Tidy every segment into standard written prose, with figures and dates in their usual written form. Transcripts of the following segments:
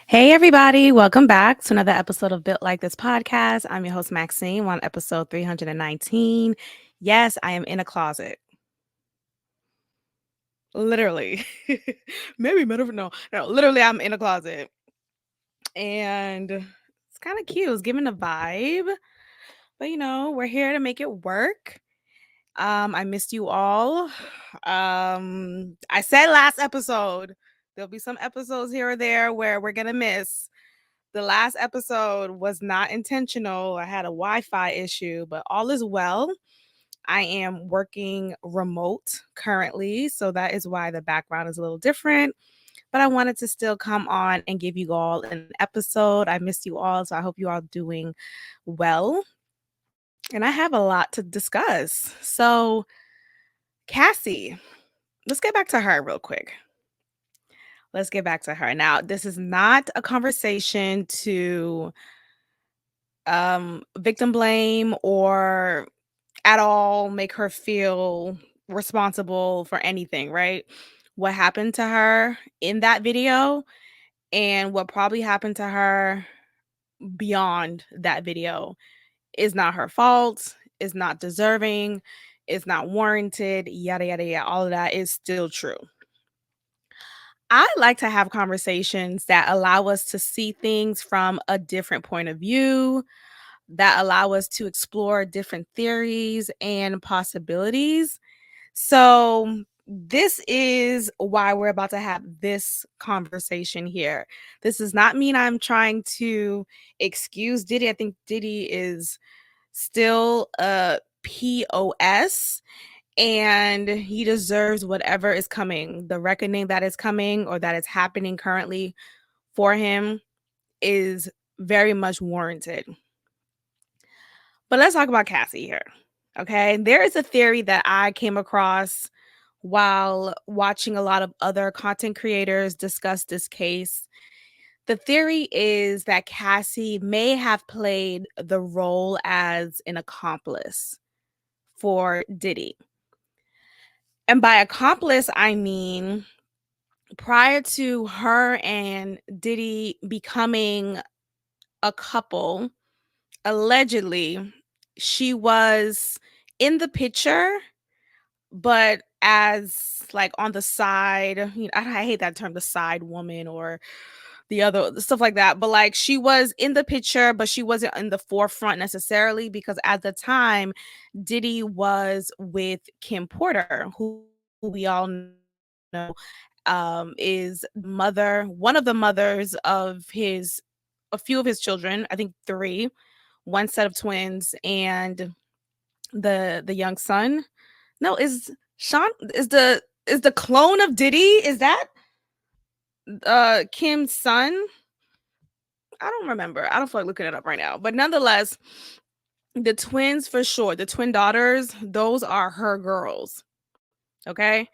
Hey, everybody. Welcome back to another episode of Built Like This podcast. I'm your host, Maxine, on episode 319. Yes, I am in a closet. Literally. Maybe metaphor. No, literally, I'm in a closet. And it's kind of cute. It's giving a vibe. But, we're here to make it work. I missed you all. I said last episode, there'll be some episodes here or there where we're going to miss. The last episode was not intentional. I had a Wi-Fi issue, but all is well. I am working remote currently, so that is why the background is a little different. But I wanted to still come on and give you all an episode. I missed you all, so I hope you all doing well. And I have a lot to discuss. So, Cassie, let's get back to her real quick. Let's get back to her. Now, this is not a conversation to victim blame or at all make her feel responsible for anything, right? What happened to her in that video and what probably happened to her beyond that video is not her fault, is not deserving, is not warranted, yada, yada, yada. All of that is still true. I like to have conversations that allow us to see things from a different point of view, that allow us to explore different theories and possibilities. So, this is why we're about to have this conversation here. This does not mean I'm trying to excuse Diddy. I think Diddy is still a POS and he deserves whatever is coming. The reckoning that is coming or that is happening currently for him is very much warranted. But let's talk about Cassie here. Okay. There is a theory that I came across while watching a lot of other content creators discuss this case. The theory is that Cassie may have played the role as an accomplice for Diddy. And by accomplice, I mean prior to her and Diddy becoming a couple, allegedly, she was in the picture, but as like on the side, I hate that term, the side woman or the other stuff like that. But like she was in the picture, but she wasn't in the forefront necessarily because at the time, Diddy was with Kim Porter, who we all know is one of the mothers of a few of his children, I think three, one set of twins, and the young son. No, is Sean is the clone of Diddy? Is that Kim's son? I don't remember. I don't feel like looking it up right now. But nonetheless, the twins for sure, the twin daughters, those are her girls. Okay.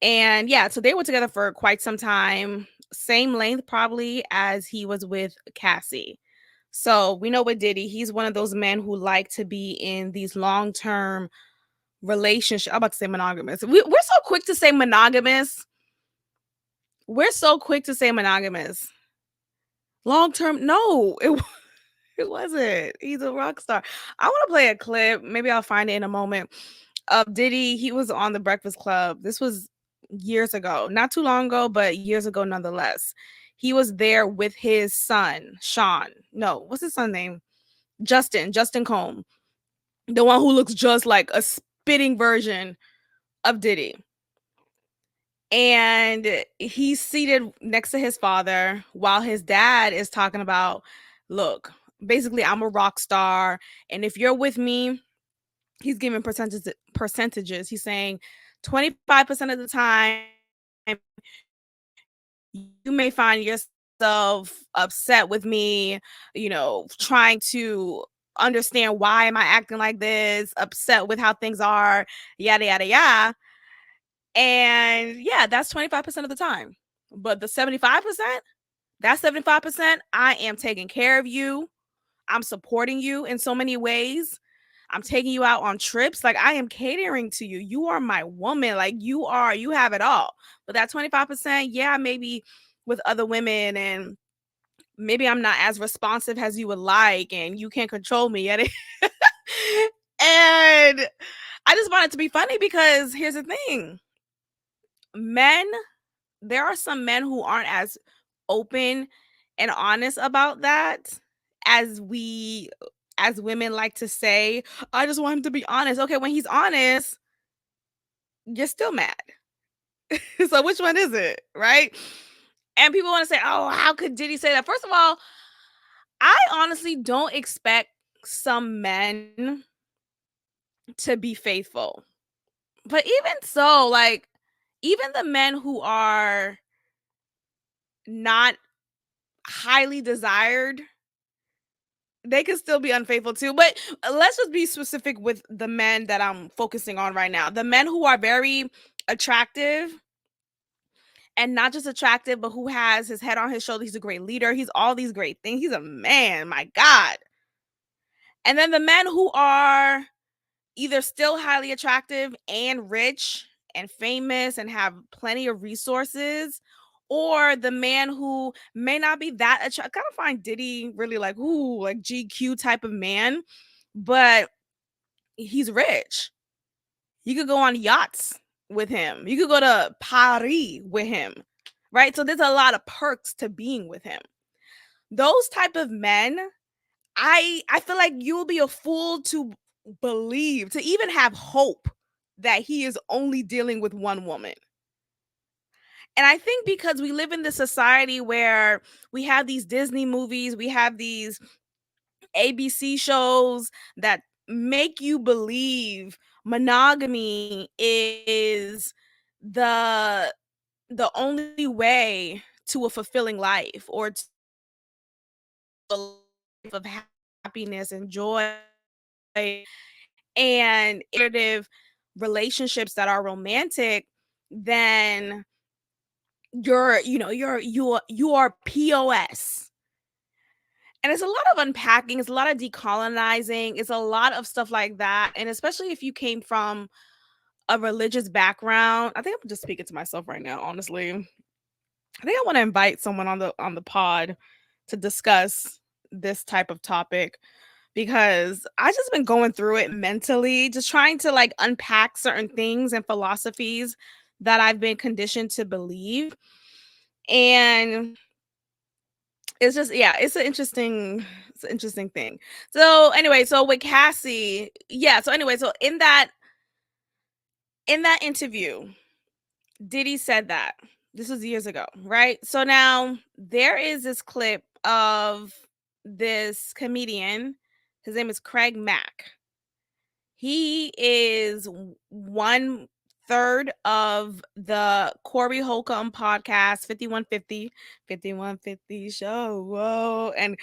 And yeah, so they were together for quite some time, same length probably as he was with Cassie. So we know with Diddy, he's one of those men who like to be in these long-term relationships. I'm about to say monogamous. We're so quick to say monogamous. We're so quick to say monogamous. Long-term, no, it wasn't. He's a rock star. I want to play a clip. Maybe I'll find it in a moment. Of Diddy, he was on the Breakfast Club. This was years ago, not too long ago, but years ago nonetheless. He was there with his son, Sean. No, what's his son's name? Justin Combe, the one who looks just like a spitting version of Diddy. And he's seated next to his father while his dad is talking about, look, basically, I'm a rock star. And if you're with me, he's giving percentages. He's saying 25% of the time, you may find yourself upset with me, trying to understand why am I acting like this, upset with how things are, yada, yada, yada. And yeah, that's 25% of the time. But the 75%, that 75%, I am taking care of you. I'm supporting you in so many ways. I'm taking you out on trips. Like I am catering to you. You are my woman. Like you have it all. But that 25%, yeah, maybe with other women and maybe I'm not as responsive as you would like, and you can't control me yet. And I just want it to be funny because here's the thing. Men, there are some men who aren't as open and honest about that as we as women like to say. I just want him to be honest. Okay, when he's honest, you're still mad. So which one is it, right? And people want to say, "Oh, how could Diddy say that?" First of all, I honestly don't expect some men to be faithful. But even so, like, even the men who are not highly desired, they can still be unfaithful too. But let's just be specific with the men that I'm focusing on right now. The men who are very attractive, and not just attractive, but who has his head on his shoulder. He's a great leader. He's all these great things. He's a man, my God. And then the men who are either still highly attractive and rich and famous and have plenty of resources, or the man who may not be that attractive. I kind of find Diddy really like, ooh, like GQ type of man, but he's rich. You could go on yachts with him. You could go to Paris with him, right? So there's a lot of perks to being with him. Those type of men, I feel like you'll be a fool to believe, to even have hope that he is only dealing with one woman. And I think because we live in this society where we have these Disney movies, we have these ABC shows that make you believe monogamy is the the only way to a fulfilling life, or to a life of happiness and joy and iterative relationships that are romantic, then you are POS. And it's a lot of unpacking, it's a lot of decolonizing, it's a lot of stuff like that. And especially if you came from a religious background. I think I'm just speaking to myself right now, honestly. I think I want to invite someone on the pod to discuss this type of topic, because I just been going through it mentally, just trying to like unpack certain things and philosophies that I've been conditioned to believe. And it's just, yeah, it's an interesting thing. So anyway, so with Cassie, yeah, so anyway, so in that interview, Diddy said that. This was years ago, right? So now there is this clip of this comedian. His name is Craig Mack. He is one third of the Corey Holcomb podcast, 5150 show. Whoa. And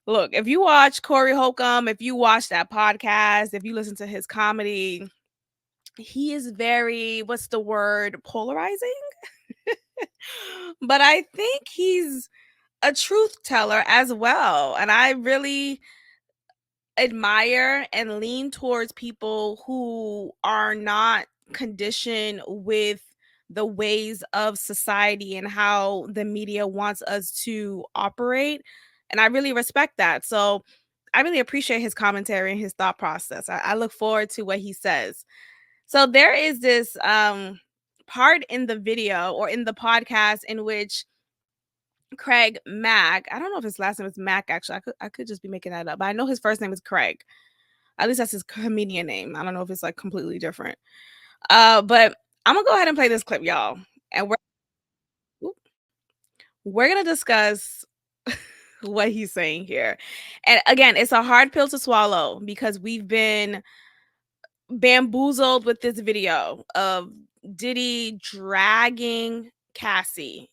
look, if you watch Corey Holcomb, if you watch that podcast, if you listen to his comedy, he is very, what's the word, polarizing? But I think he's a truth teller as well. And I really admire and lean towards people who are not conditioned with the ways of society and how the media wants us to operate. And I really respect that. So I really appreciate his commentary and his thought process. I look forward to what he says. So there is this part in the video or in the podcast in which Craig Mack, I don't know if his last name is Mack actually. I could just be making that up. But I know his first name is Craig. At least that's his comedian name. I don't know if it's like completely different. But I'm gonna go ahead and play this clip, y'all. And oop, we're gonna discuss what he's saying here. And again, it's a hard pill to swallow because we've been bamboozled with this video of Diddy dragging Cassie,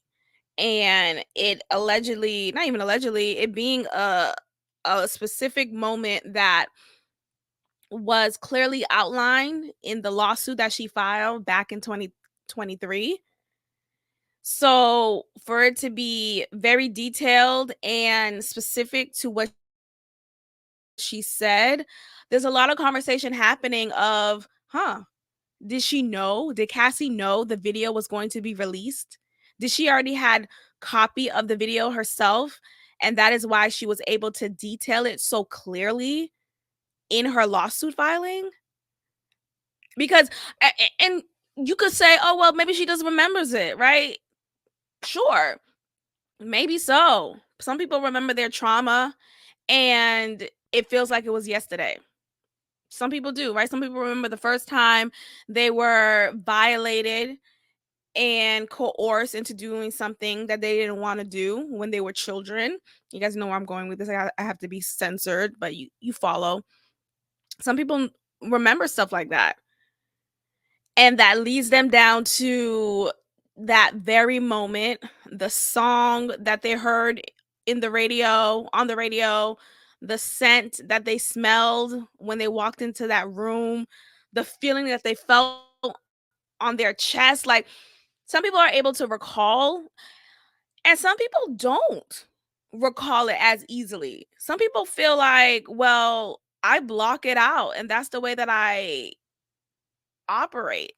and it allegedly, not even allegedly, it being a specific moment that was clearly outlined in the lawsuit that she filed back in 2023. So for it to be very detailed and specific to what she said, there's a lot of conversation happening of, did she know? Did Cassie know the video was going to be released? Did she already had copy of the video herself? And that is why she was able to detail it so clearly in her lawsuit filing. Because, and you could say, oh, well, maybe she just remembers it, right? Sure, maybe so. Some people remember their trauma and it feels like it was yesterday. Some people do, right? Some people remember the first time they were violated and coerced into doing something that they didn't want to do when they were children. You guys know where I'm going with this. I have to be censored, but you follow. Some people remember stuff like that. And that leads them down to that very moment, the song that they heard in the radio, on the radio, the scent that they smelled when they walked into that room, the feeling that they felt on their chest. Like, some people are able to recall, and some people don't recall it as easily. Some people feel like, well, I block it out, and that's the way that I operate.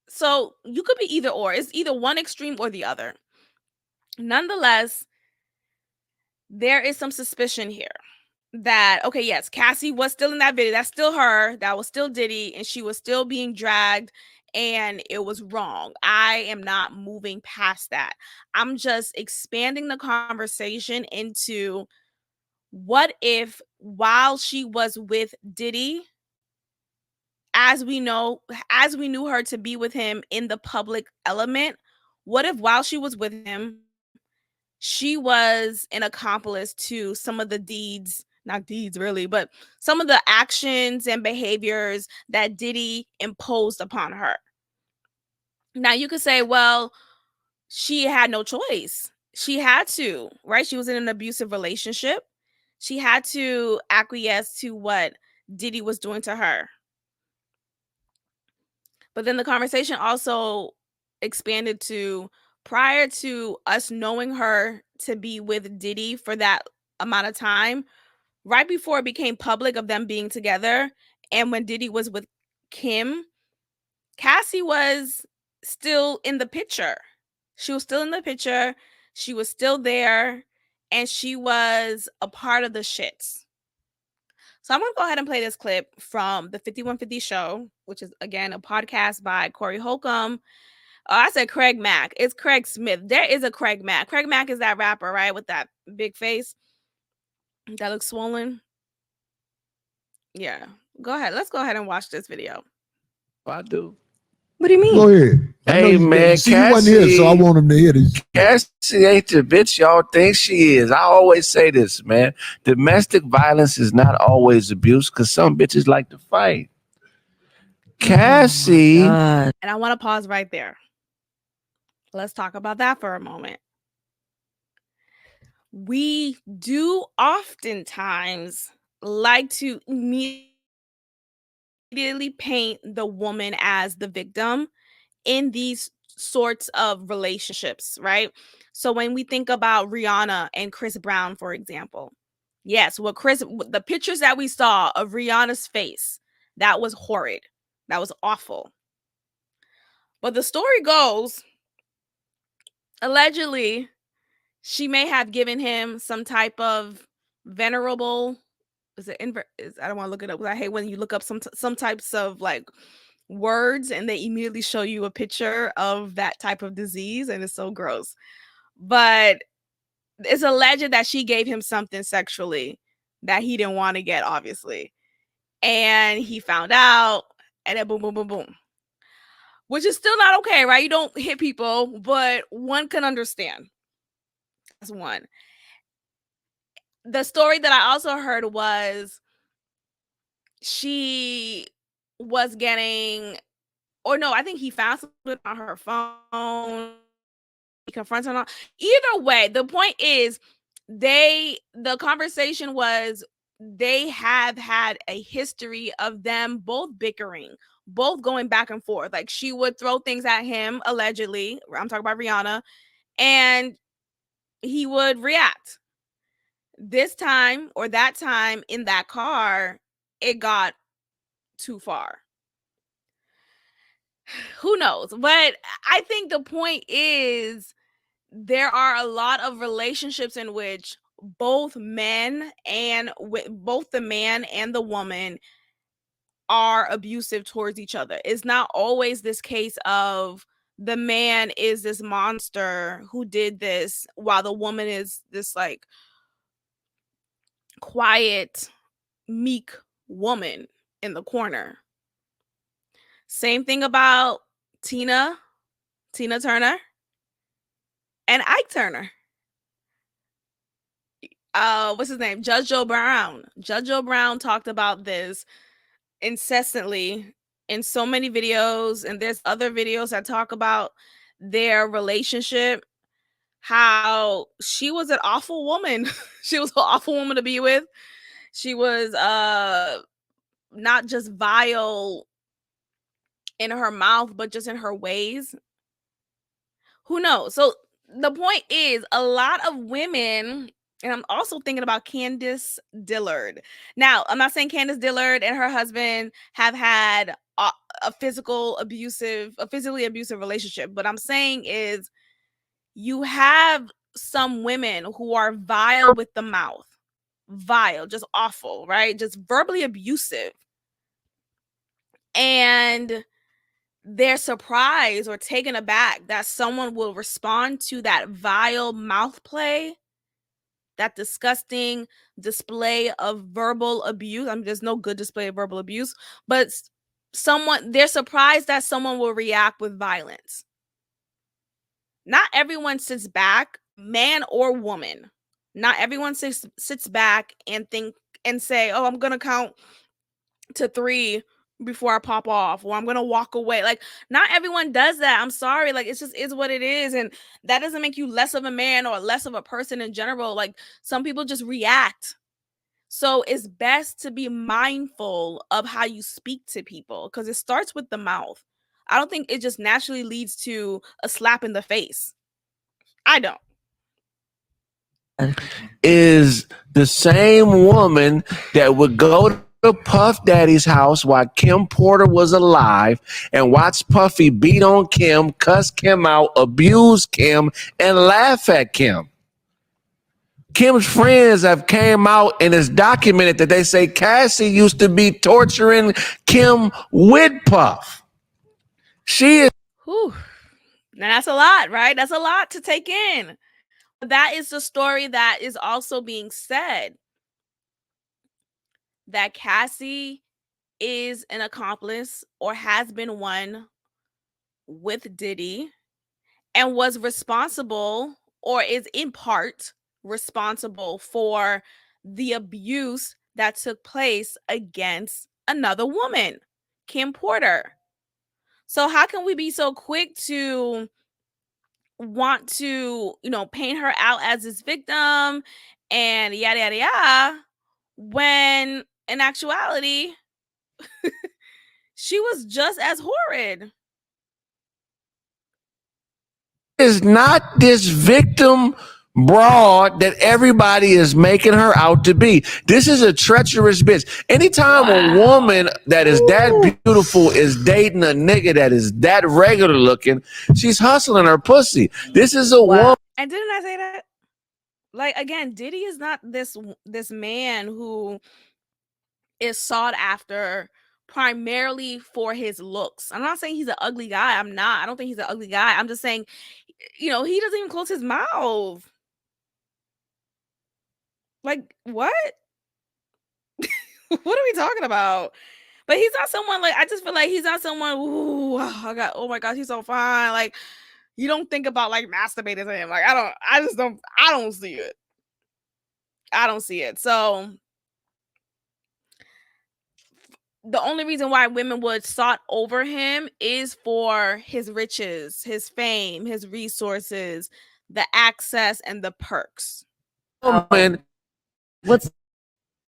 So you could be either or. It's either one extreme or the other. Nonetheless, there is some suspicion here that, okay, yes, Cassie was still in that video. That's still her. That was still Diddy, and she was still being dragged, and it was wrong. I am not moving past that. I'm just expanding the conversation into what if while she was with Diddy, as we know, as we knew her to be with him in the public element, what if while she was with him, she was an accomplice to some of the deeds, not deeds really, but some of the actions and behaviors that Diddy imposed upon her? Now you could say, well, she had no choice. She had to, right? She was in an abusive relationship. She had to acquiesce to what Diddy was doing to her. But then the conversation also expanded to, prior to us knowing her to be with Diddy for that amount of time, right before it became public of them being together, and when Diddy was with Kim, Cassie was still in the picture. She was still in the picture. She was still there, and she was a part of the shits. So I'm going to go ahead and play this clip from the 5150 show, which is, again, a podcast by Corey Holcomb. Oh, I said Craig Mack. It's Craig Smith. There is a Craig Mack. Craig Mack is that rapper, right? With that big face that looks swollen. Yeah. Go ahead. Let's go ahead and watch this video. I do. What do you mean? Go ahead. Hey, man, see, you wasn't here, so I want him to hear this. Cassie ain't the bitch y'all think she is. I always say this, man. Domestic violence is not always abuse because some bitches like to fight. Cassie. And I want to pause right there. Let's talk about that for a moment. We do oftentimes like to immediately paint the woman as the victim in these sorts of relationships, right? So when we think about Rihanna and Chris Brown, for example, yes, the pictures that we saw of Rihanna's face, that was horrid. That was awful. But the story goes, allegedly, she may have given him some type of venerable, I don't want to look it up because I hate when you look up some types of like words and they immediately show you a picture of that type of disease, and it's so gross. But it's alleged that she gave him something sexually that he didn't want to get, obviously, and he found out, and then boom, boom, boom, boom. Which is still not okay, right? You don't hit people, but one can understand. That's one. The story that I also heard was she was getting, or no, I think he found something on her phone. He confronts her. Either way, the point is, the conversation was they have had a history of them both bickering, both going back and forth. Like, she would throw things at him, allegedly. I'm talking about Rihanna, and he would react. This time or that time in that car, it got too far. Who knows? But I think the point is there are a lot of relationships in which both men and both the man and the woman are abusive towards each other. It's not always this case of the man is this monster who did this while the woman is this like quiet, meek woman in the corner. Same thing about Tina Turner and Ike Turner. What's his name? Judge Joe Brown. Judge Joe Brown talked about this incessantly in so many videos, and there's other videos that talk about their relationship, how she was an awful woman. She was an awful woman to be with. She was not just vile in her mouth, but just in her ways. Who knows? So the point is, a lot of women, and I'm also thinking about Candace Dillard. Now, I'm not saying Candace Dillard and her husband have had a physically abusive relationship, but I'm saying is you have some women who are vile with the mouth, vile, just awful, right? Just verbally abusive. And they're surprised or taken aback that someone will respond to that vile mouth play, that disgusting display of verbal abuse. I mean, there's no good display of verbal abuse, but they're surprised that someone will react with violence. Not everyone sits back, man or woman. Not everyone sits back and think and say, "Oh, I'm gonna count to 3 before I pop off, or I'm gonna walk away." Like, not everyone does that. I'm sorry. Like, it's just is what it is. And that doesn't make you less of a man or less of a person in general. Like, some people just react. So it's best to be mindful of how you speak to people, because it starts with the mouth. I don't think it just naturally leads to a slap in the face. I don't. Is the same woman that would go to Puff Daddy's house while Kim Porter was alive and watch Puffy beat on Kim, cuss Kim out, abuse Kim, and laugh at Kim. Kim's friends have came out and it's documented that they say Cassie used to be torturing Kim with Puff. She is. Whew. Now that's a lot, right? That's a lot to take in. That is the story that is also being said. That Cassie is an accomplice or has been one with Diddy and was responsible, or is in part responsible for the abuse that took place against another woman, Kim Porter. So how can we be so quick to want to, paint her out as this victim and yada yada yada, when in actuality she was just as horrid? Is not this victim broad that everybody is making her out to be. This is a treacherous bitch. Anytime a woman that is that beautiful is dating a nigga that is that regular looking, she's hustling her pussy. This is a woman. And didn't I say that? Like, again, Diddy is not this man who is sought after primarily for his looks. I'm not saying he's an ugly guy. I'm not. I don't think he's an ugly guy. I'm just saying, he doesn't even close his mouth. Like, what? What are we talking about? But he's not someone, like, I just feel like he's not someone, ooh, oh my gosh, he's so fine. Like, you don't think about, like, masturbating to him. Like, I don't see it. I don't see it. So the only reason why women would sought over him is for his riches, his fame, his resources, the access, and the perks. Woman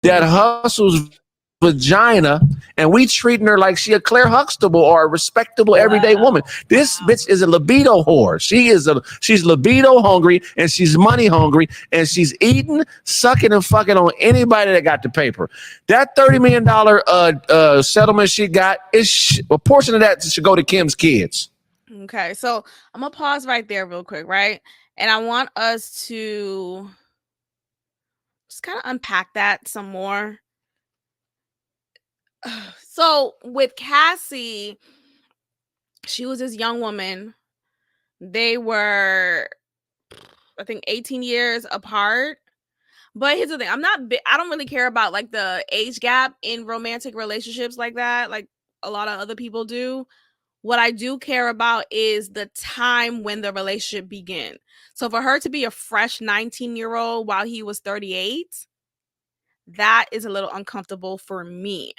that hustles vagina, and we treating her like she a Claire Huxtable or a respectable everyday woman. This bitch is a libido whore. She's libido hungry, and she's money hungry, and she's eating, sucking, and fucking on anybody that got the paper. That $30 million settlement she got, a portion of that should go to Kim's kids. Okay, so I'm gonna pause right there real quick, right? And I want us to just kind of unpack that some more. So with Cassie, she was this young woman. They were, I think, 18 years apart. But here's the thing: I don't really care about like the age gap in romantic relationships like that, like a lot of other people do. What I do care about is the time when the relationship began. So for her to be a fresh 19-year-old while he was 38, that is a little uncomfortable for me.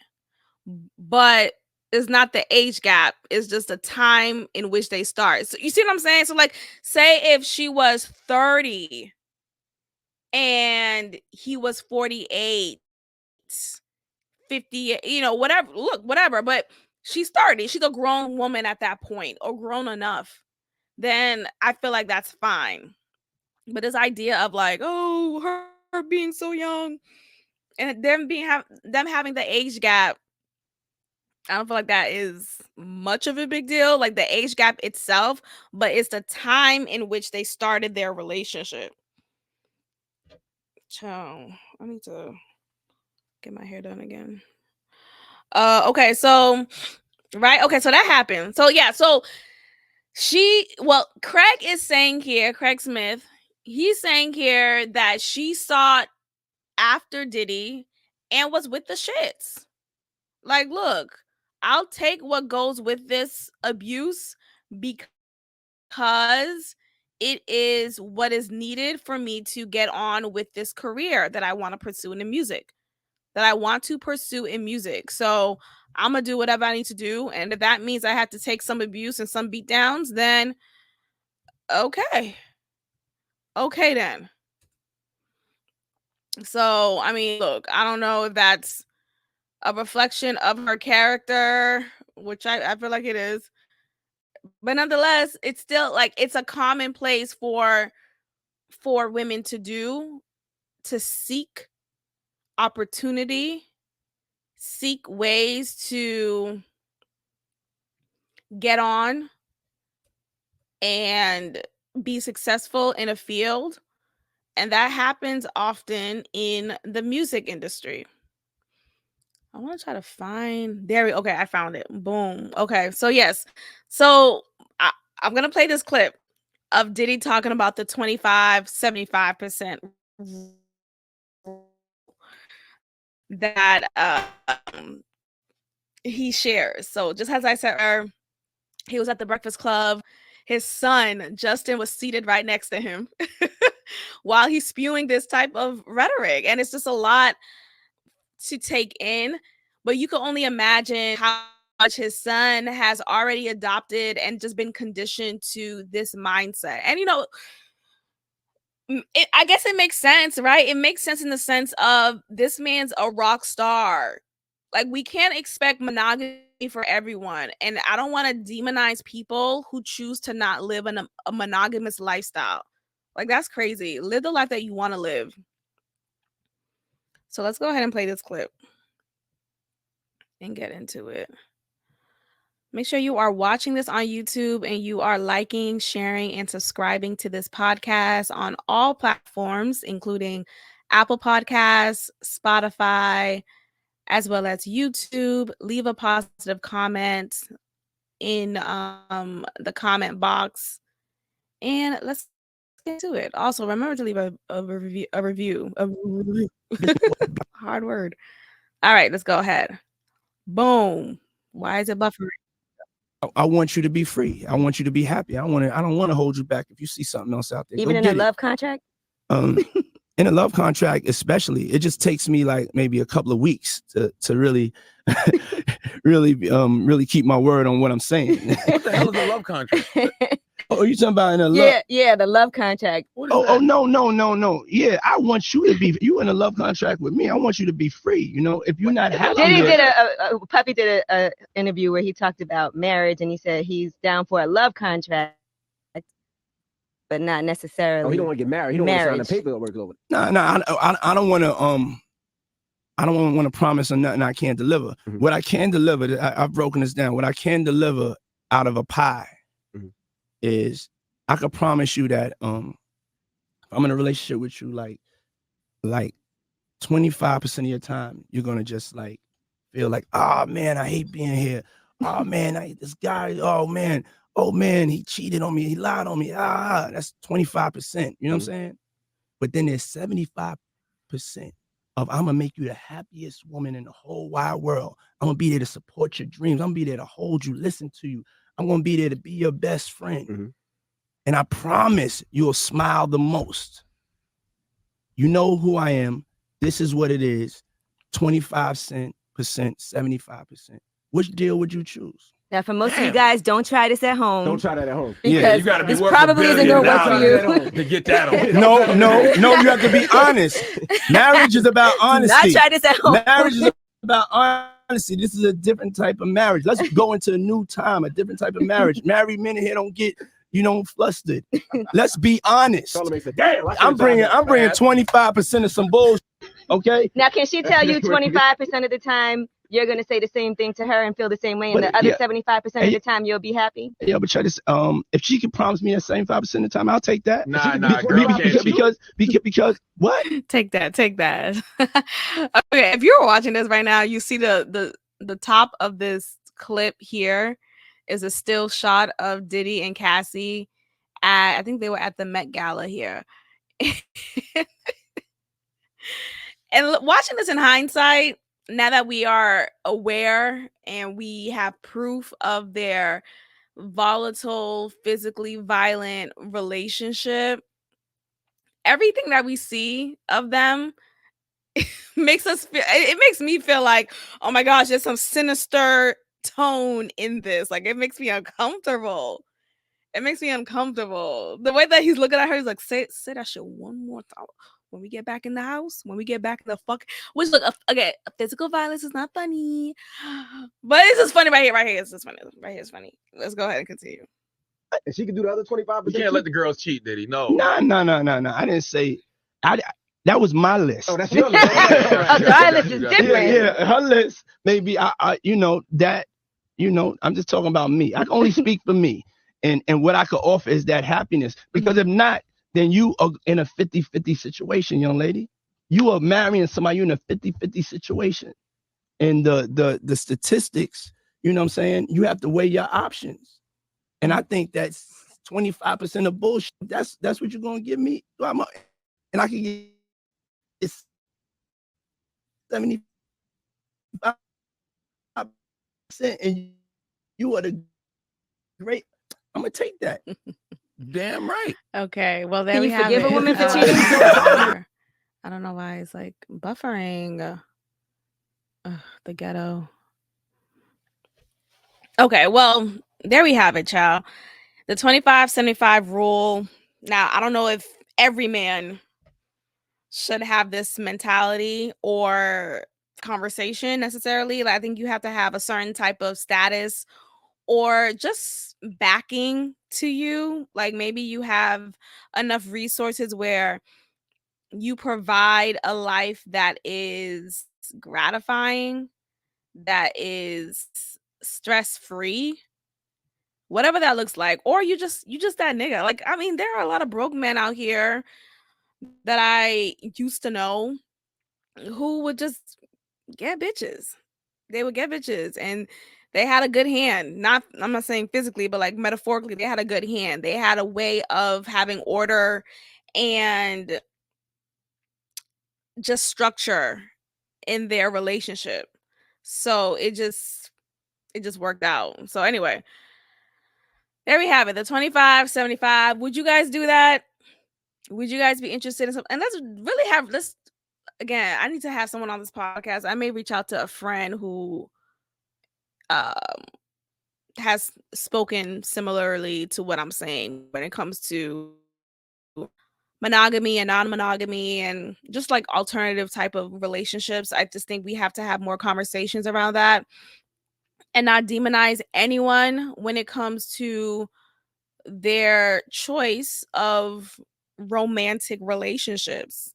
But it's not the age gap, it's just the time in which they start. So you see what I'm saying? So like, say if she was 30 and he was 48, 50, whatever. Look, whatever. But she's a grown woman at that point, or grown enough. Then I feel like that's fine. But this idea of like, oh, her being so young and them having the age gap, I don't feel like that is much of a big deal, like the age gap itself, but it's the time in which they started their relationship. So I need to get my hair done again. Okay, so right, okay, so that happened. So yeah, so Craig is saying here, Craig Smith, he's saying here that she sought after Diddy and was with the shits. Like, look, I'll take what goes with this abuse because it is what is needed for me to get on with this career that I want to pursue in the music. So I'm gonna do whatever I need to do. And if that means I have to take some abuse and some beat downs, then okay. Okay then. So I mean, look, I don't know if that's a reflection of her character, which I feel like it is. But nonetheless, it's still like it's a commonplace for women to do, to seek opportunity, seek ways to get on and be successful in a field. And that happens often in the music industry. I want to try to find okay, I found it. Boom. Okay. So yes. So I'm gonna play this clip of Diddy talking about the 25-75% that he shares. So just as I said, he was at the Breakfast Club. His son, Justin, was seated right next to him while he's spewing this type of rhetoric. And it's just a lot to take in. But you can only imagine how much his son has already adopted and just been conditioned to this mindset. And, I guess it makes sense, right? It makes sense in the sense of this man's a rock star. Like, we can't expect monogamy for everyone. And I don't want to demonize people who choose to not live in a monogamous lifestyle. Like, that's crazy. Live the life that you want to live. So let's go ahead and play this clip and get into it. Make sure you are watching this on YouTube and you are liking, sharing, and subscribing to this podcast on all platforms, including Apple Podcasts, Spotify, as well as YouTube. Leave a positive comment in the comment box, and let's get to it. Also, remember to leave a review. Hard word. All right, let's go ahead. Boom. Why is it buffering? I want you to be free. I want you to be happy. I don't want to hold you back. If you see something else out there, even in a love contract. In a love contract, especially, it just takes me like maybe a couple of weeks to really, really keep my word on what I'm saying. What the hell is a love contract? Oh, you talking about in a love? Yeah, the love contract. Oh, no. Yeah, I want you to be. You in a love contract with me? I want you to be free. If you're not happy, Puppy did a interview where he talked about marriage, and he said he's down for a love contract, but not necessarily. Oh, he don't want to get married. He don't want to sign the paperwork over. No, I don't want to. I don't want to promise or nothing I can't deliver. Mm-hmm. What I can deliver, I've broken this down. What I can deliver out of a pie, mm-hmm. is I could promise you that if I'm in a relationship with you, like 25% of your time, you're gonna just like feel like, oh man, I hate being here. Oh man, I hate this guy. Oh man, he cheated on me, he lied on me. That's 25%. You know what I'm saying? But then there's 75% of I'm gonna make you the happiest woman in the whole wide world. I'm gonna be there to support your dreams. I'm gonna be there to hold you, listen to you. I'm gonna be there to be your best friend. And I promise you'll smile the most. You know who I am. This is what it is. 25%, 75%. Which deal would you choose? Now, for most of you guys, don't try this at home. Don't try that at home. Because you gotta be this worth probably isn't going to work for you. to get that on. No, you have to be honest. Marriage is about honesty. Do not try this at home. Marriage is about honesty. This is a different type of marriage. Let's go into a new time, a different type of marriage. Married men here don't get, flustered. Let's be honest. I'm bringing 25% of some bullshit. Okay. Now, can she tell you 25% of the time you're going to say the same thing to her and feel the same way, and the other 75% of the time you'll be happy? Yeah, but try this. If she can promise me that 75% of the time, I'll take that. Nah, girl, because what? Take that. Okay, if you're watching this right now, you see the top of this clip here is a still shot of Diddy and Cassie I think they were at the Met Gala here. And watching this in hindsight, now that we are aware and we have proof of their volatile, physically violent relationship, everything that we see of them makes me feel like, oh my gosh, there's some sinister tone in this. Like, it makes me uncomfortable. The way that he's looking at her, he's like, say that shit one more time. When we get back in the house, when we get back in the okay, physical violence is not funny, but it's just funny right here. It's just funny. Right here is funny. Let's go ahead and continue. And she can do the other 25%. You can't let the girls cheat, Diddy. No. No. I didn't say. That was my list. Oh, that's your list. Our list is different. Yeah, her list. Maybe I'm just talking about me. I can only speak for me, and what I could offer is that happiness. Because if not, then you are in a 50-50 situation, young lady. You are marrying somebody, you're in a 50-50 situation. And the statistics, you know what I'm saying? You have to weigh your options. And I think that's 25% of bullshit. That's what you're gonna give me. And I can get it's 75%, and you are the great. I'm gonna take that. Damn right. Okay, well, there Can we you have forgive it. a woman for cheating? I don't know why it's like buffering. The ghetto. Okay, well, there we have it, child. The 25-75 rule. Now, I don't know if every man should have this mentality or conversation necessarily. Like, I think you have to have a certain type of status or just backing to you. Like, maybe you have enough resources where you provide a life that is gratifying, that is stress-free, whatever that looks like. Or you just that nigga. Like, I mean, there are a lot of broke men out here that I used to know who would just get bitches. They would get bitches and they had a good hand. I'm not saying physically, but like metaphorically, they had a good hand. They had a way of having order and just structure in their relationship. So it just worked out. So anyway, there we have it. The 25-75. Would you guys do that? Would you guys be interested in something? And let's again, I need to have someone on this podcast. I may reach out to a friend who has spoken similarly to what I'm saying when it comes to monogamy and non-monogamy and just like alternative type of relationships. I just think we have to have more conversations around that and not demonize anyone when it comes to their choice of romantic relationships.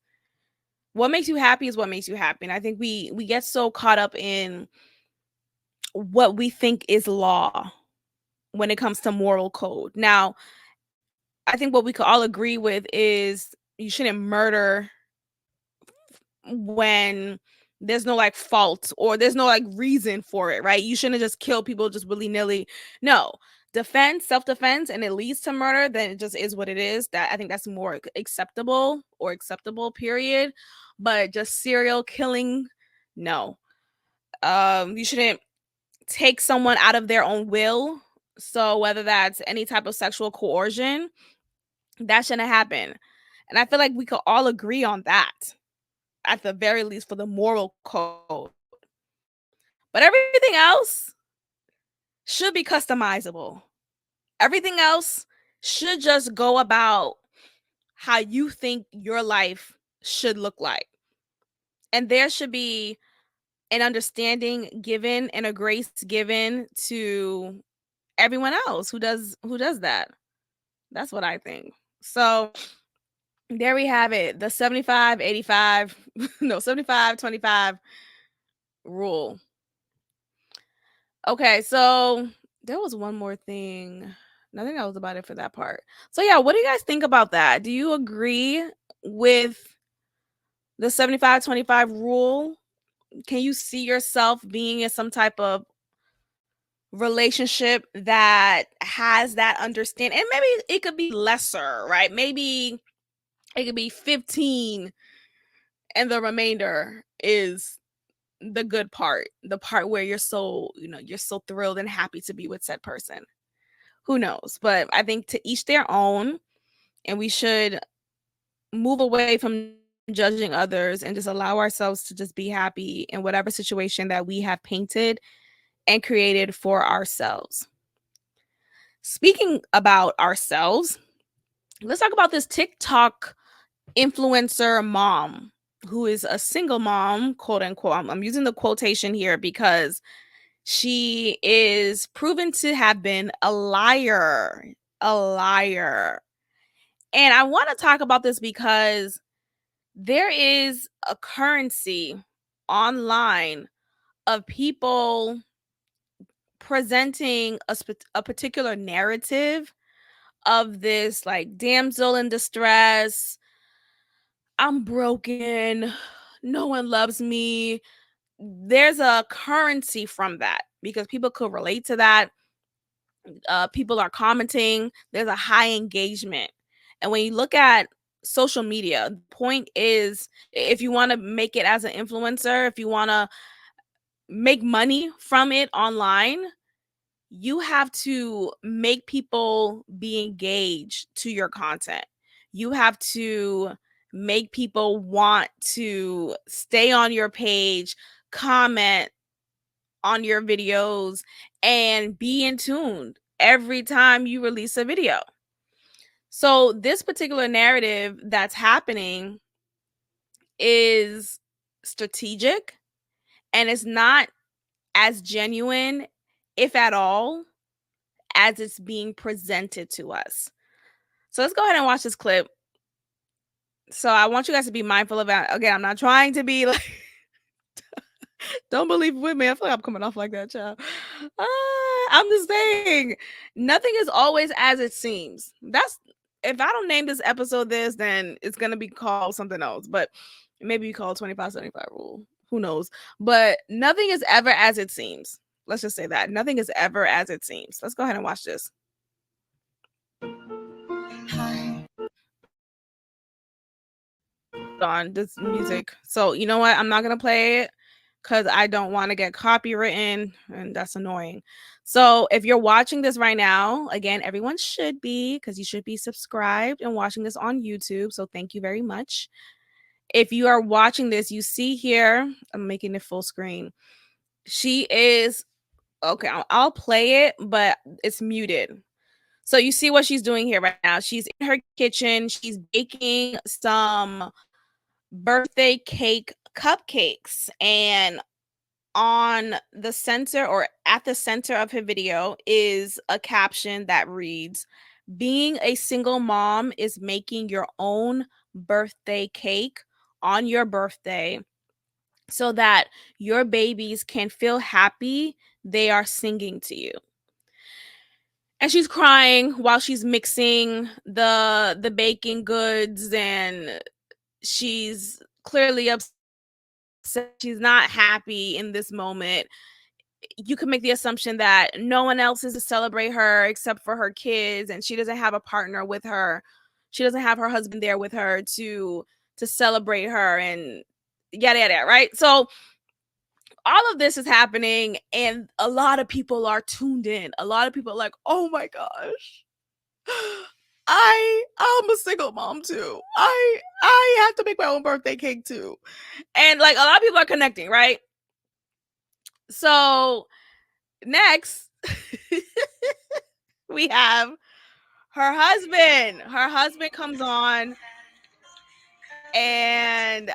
What makes you happy is what makes you happy. And I think we get so caught up in what we think is law when it comes to moral code. Now, I think what we could all agree with is you shouldn't murder when there's no like fault or there's no like reason for it, right? You shouldn't just kill people just willy-nilly. No. Defense, self-defense, and it leads to murder, then it just is what it is. That I think that's more acceptable period. But just serial killing, no. You shouldn't take someone out of their own will. So whether that's any type of sexual coercion, that shouldn't happen. And I feel like we could all agree on that, at the very least, for the moral code. But everything else should be customizable. Everything else should just go about how you think your life should look like. And there should be an understanding given and a grace given to everyone else who does that. That's what I think. So there we have it. The 75-85 no, 75-25 rule. Okay, so there was one more thing. I think that was about it for that part. So yeah, what do you guys think about that? Do you agree with the 75-25 rule? Can you see yourself being in some type of relationship that has that understanding? And maybe it could be lesser, right? Maybe it could be 15 and the remainder is the good part, the part where you're so, you're so thrilled and happy to be with said person. Who knows? But I think to each their own, and we should move away from judging others and just allow ourselves to just be happy in whatever situation that we have painted and created for ourselves. Speaking about ourselves, let's talk about this TikTok influencer mom who is a single mom, quote unquote. I'm using the quotation here because she is proven to have been a liar. And I want to talk about this because there is a currency online of people presenting a particular narrative of this like damsel in distress. I'm broken. No one loves me. There's a currency from that because people could relate to that. People are commenting. There's a high engagement. And when you look at social media, the point is if you want to make it as an influencer, if you want to make money from it online, you have to make people be engaged to your content. You have to make people want to stay on your page, comment on your videos, and be in tune every time you release a video. So this particular narrative that's happening is strategic and it's not as genuine, if at all, as it's being presented to us. So let's go ahead and watch this clip. So I want you guys to be mindful of that. Again, I'm not trying to be like, don't believe with me. I feel like I'm coming off like that, child. I'm just saying, nothing is always as it seems. That's if I don't name this episode this, then it's gonna be called something else. But maybe you call it 25-75 rule. Who knows? But nothing is ever as it seems. Let's just say that. Nothing is ever as it seems. Let's go ahead and watch this. On this music. So you know what? I'm not gonna play it because I don't want to get copywritten, and that's annoying. So if you're watching this right now, again, everyone should be, because you should be subscribed and watching this on YouTube. So thank you very much. If you are watching this, you see here, I'm making it full screen. She is okay. I'll play it, but it's muted. So you see what she's doing here right now. She's in her kitchen. She's baking some birthday cake cupcakes, and on the center or at the center of her video is a caption that reads, "Being a single mom is making your own birthday cake on your birthday so that your babies can feel happy they are singing to you." And she's crying while she's mixing the baking goods, and she's clearly upset. She's not happy in this moment. You can make the assumption that no one else is to celebrate her except for her kids, and she doesn't have a partner with her. She doesn't have her husband there with her to celebrate her, and yada yada, right? So all of this is happening, and a lot of people are tuned in. A lot of people are like, "Oh my gosh, I'm a single mom too. I have to make my own birthday cake too." And like a lot of people are connecting, right? So next we have her husband. Her husband comes on, and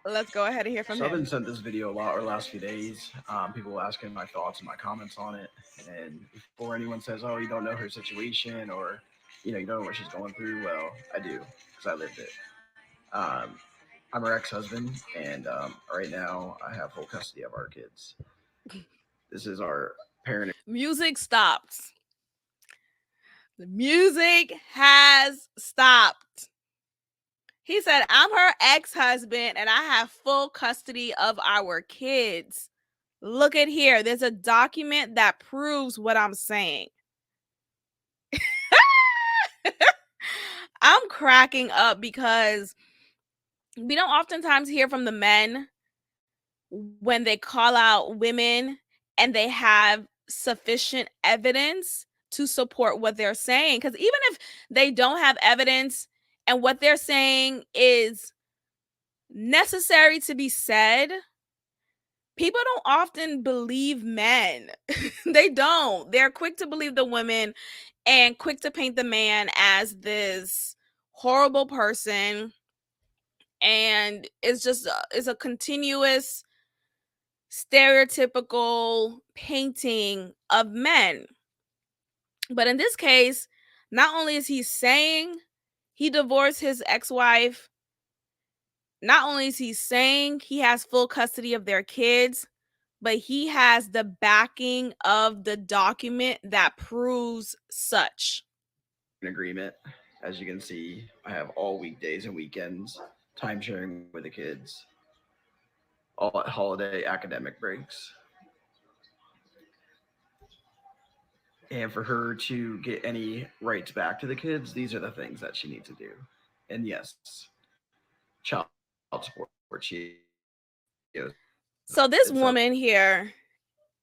let's go ahead and hear from So I've him. been sent this video a lot over the last few days. People asking my thoughts and my comments on it. And before anyone says, "Oh, you don't know her situation," or you don't know what she's going through, well, I do because I lived it. Um, I'm her ex-husband, and right now I have full custody of our kids. This is our parent. Music stops. The music has stopped. He said, "I'm her ex-husband and I have full custody of our kids. Look at here. There's a document that proves what I'm saying." I'm cracking up because we don't oftentimes hear from the men when they call out women and they have sufficient evidence to support what they're saying. Because even if they don't have evidence and what they're saying is necessary to be said, people don't often believe men. They don't. They're quick to believe the women and quick to paint the man as this horrible person. And it's a continuous stereotypical painting of men. But in this case, not only is he saying he divorced his ex-wife, not only is he saying he has full custody of their kids, but he has the backing of the document that proves such. Agreement. As you can see, I have all weekdays and weekends, time sharing with the kids, all at holiday academic breaks. And for her to get any rights back to the kids, these are the things that she needs to do. And yes, child support. So this woman here,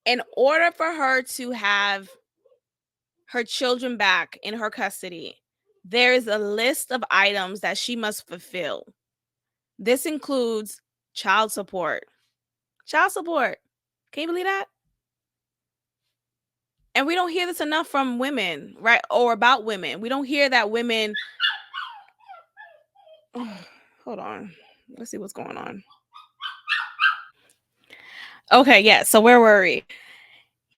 in order for her to have her children back in her custody, there is a list of items that she must fulfill. This includes child support. Child support. Can you believe that? And we don't hear this enough from women, right? Or about women. We don't hear that women. Hold on. Let's see what's going on. Okay, yeah. So where were we?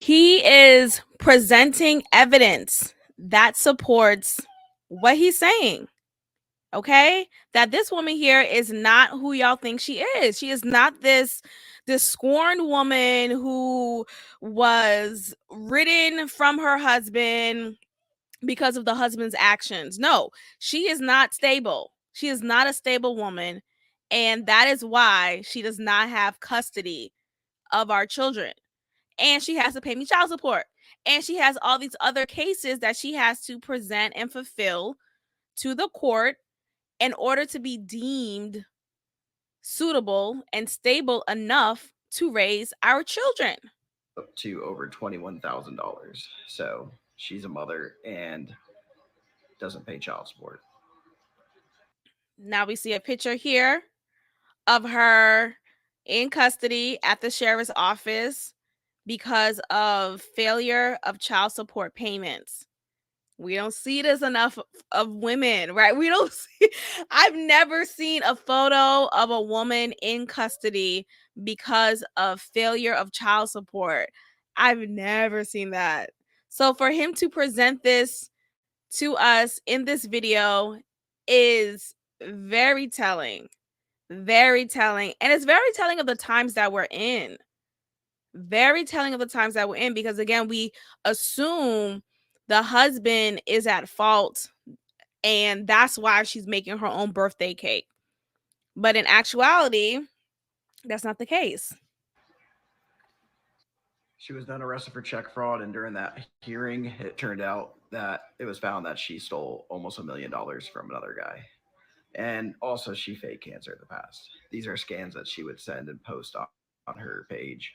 He is presenting evidence that supports what he's saying. Okay, that this woman here is not who y'all think she is. She is not this scorned woman who was ridden from her husband because of the husband's actions. No, she is not stable. She is not a stable woman, and that is why she does not have custody of our children. And she has to pay me child support. And she has all these other cases that she has to present and fulfill to the court in order to be deemed suitable and stable enough to raise our children. Up to over $21,000. So she's a mother and doesn't pay child support. Now we see a picture here of her in custody at the sheriff's office because of failure of child support payments. We don't see this enough of women, right? We don't see, I've never seen a photo of a woman in custody because of failure of child support. I've never seen that. So for him to present this to us in this video is very telling. Very telling. And it's very telling of the times that we're in. Very telling of the times that we're in, because again, we assume the husband is at fault and that's why she's making her own birthday cake. But in actuality, that's not the case. She was then arrested for check fraud, and during that hearing, it turned out that it was found that she stole almost $1 million from another guy. And also, she faked cancer in the past. These are scans that she would send and post on her page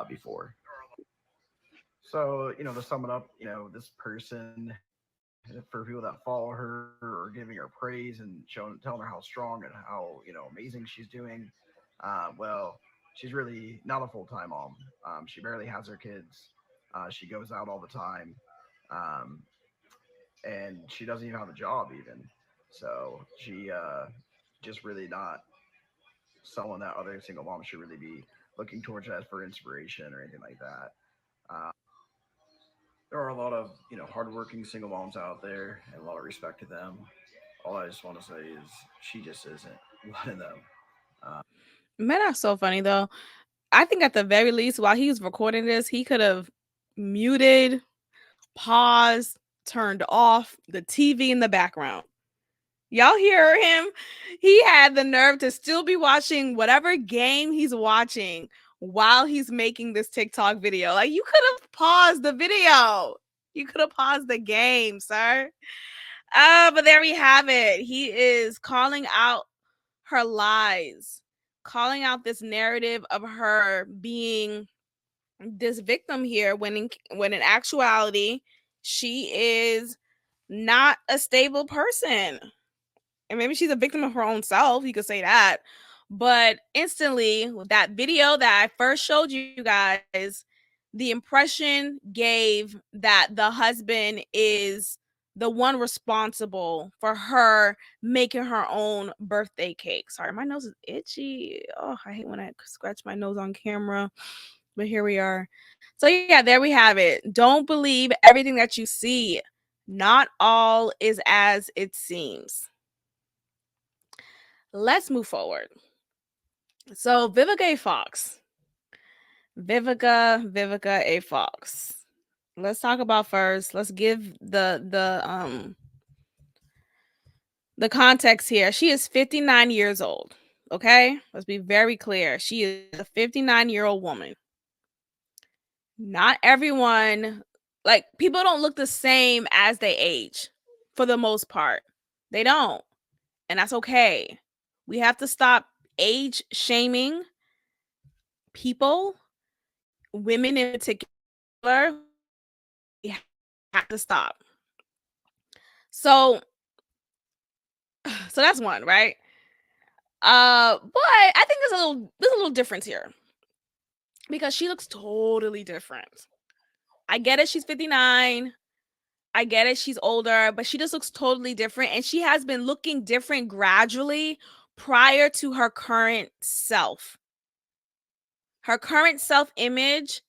before. So, to sum it up, this person, for people that follow her or giving her praise and telling her how strong and how, amazing she's doing, well, she's really not a full time mom. She barely has her kids. She goes out all the time. Um, and she doesn't even have a job, even. So she just really not someone that other single moms should really be looking towards as for inspiration or anything like that. Uh, there are a lot of hardworking single moms out there, and a lot of respect to them. All I just want to say is she just isn't one of them. Uh, Men are so funny though. I think at the very least, while he was recording this, he could have muted, paused, turned off the TV in the background. Y'all hear him? He had the nerve to still be watching whatever game he's watching while he's making this TikTok video. Like, you could have paused the video. You could have paused the game, sir. But there we have it. He is calling out her lies, calling out this narrative of her being this victim here, when in actuality she is not a stable person. And maybe she's a victim of her own self, you could say that. But instantly, with that video that I first showed you guys, the impression gave that the husband is the one responsible for her making her own birthday cake. Sorry, my nose is itchy. Oh, I hate when I scratch my nose on camera. But here we are. So yeah, there we have it. Don't believe everything that you see. Not all is as it seems. Let's move forward. So Vivica A. Fox. Vivica A. Fox. Let's talk about first. Let's give the context here. She is 59 years old. Okay? Let's be very clear. She is a 59-year-old woman. Not everyone, like, people don't look the same as they age for the most part. They don't. And that's okay. We have to stop age shaming people, women in particular. We have to stop. So that's one, right? But I think there's a little difference here, because she looks totally different. I get it, she's 59. I get it, she's older, but she just looks totally different, and she has been looking different gradually prior to her current self. Her current self-image